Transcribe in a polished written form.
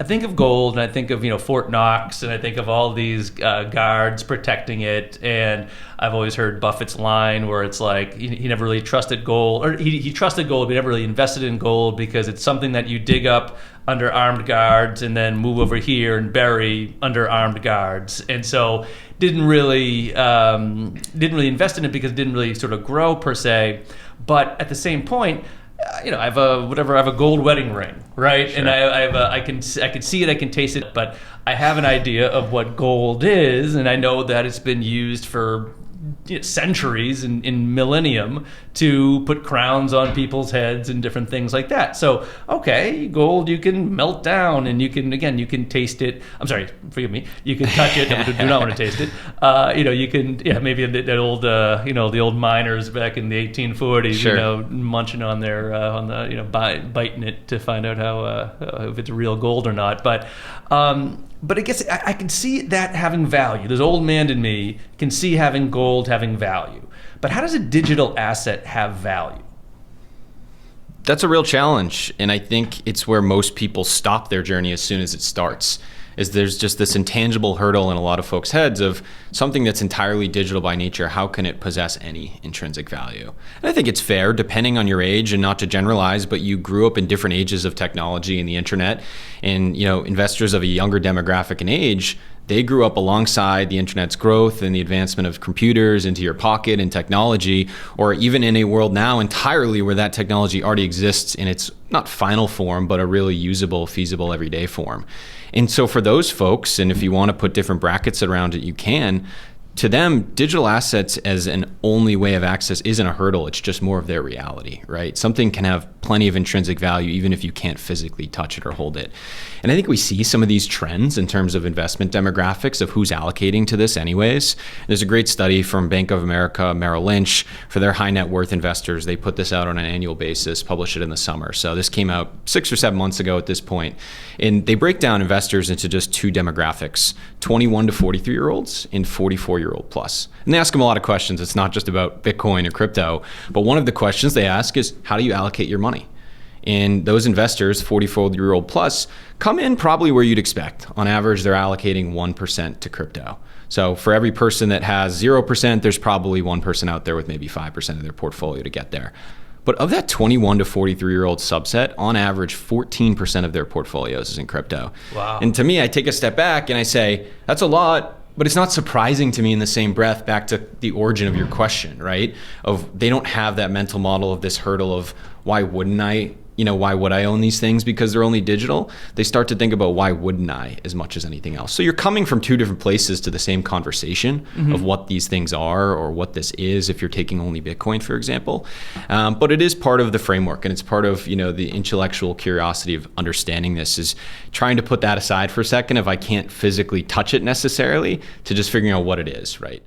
I think of gold and I think of, Fort Knox, and I think of all these guards protecting it. And I've always heard Buffett's line where it's like he never really trusted gold, or he trusted gold, but he never really invested in gold because it's something that you dig up under armed guards and then move over here and bury under armed guards. And so didn't really invest in it because it didn't really sort of grow per se. But at the same point, I have a gold wedding ring, right? Sure. And I can see it, I can taste it, but I have an idea of what gold is, and I know that it's been used for centuries in millennium to put crowns on people's heads and different things like that. So, okay, gold you can melt down and you can taste it. I'm sorry, forgive me. You can touch it. I do not want to taste it. You can, maybe that old, the old miners back in the 1840s, sure. Munching on their, biting it to find out how, if it's real gold or not. But I guess I can see that having value. This old man in me can see having gold having value. But how does a digital asset have value? That's a real challenge. And I think it's where most people stop their journey as soon as it starts. Is there's just this intangible hurdle in a lot of folks' heads of something that's entirely digital by nature. How can it possess any intrinsic value? And I think it's fair, depending on your age, and not to generalize, but you grew up in different ages of technology and the internet. And investors of a younger demographic and age, they grew up alongside the internet's growth and the advancement of computers into your pocket and technology, or even in a world now entirely where that technology already exists in its not final form, but a really usable, feasible, everyday form. And so for those folks, and if you want to put different brackets around it, you can. To them, digital assets as an only way of access isn't a hurdle. It's just more of their reality, right? Something can have plenty of intrinsic value even if you can't physically touch it or hold it. And I think we see some of these trends in terms of investment demographics of who's allocating to this anyways. There's a great study from Bank of America, Merrill Lynch, for their high net worth investors. They put this out on an annual basis, publish it in the summer. So this came out 6 or 7 months ago at this point. And they break down investors into just two demographics, 21 to 43-year-olds and 44-year-old plus. And they ask them a lot of questions. It's not just about Bitcoin or crypto, but one of the questions they ask is, how do you allocate your money? And those investors, 44-year-old plus, come in probably where you'd expect. On average, they're allocating 1% to crypto. So for every person that has 0%, there's probably one person out there with maybe 5% of their portfolio to get there. But of that 21 to 43-year-old subset, on average, 14% of their portfolios is in crypto. Wow. And to me, I take a step back and I say, that's a lot, but it's not surprising to me in the same breath, back to the origin of your question, right? Of they don't have that mental model of this hurdle of why wouldn't I? Why would I own these things because they're only digital? They start to think about why wouldn't I as much as anything else. So you're coming from two different places to the same conversation of what these things are or what this is if you're taking only Bitcoin, for example. But it is part of the framework, and it's part of the intellectual curiosity of understanding this, is trying to put that aside for a second if I can't physically touch it necessarily, to just figuring out what it is, right?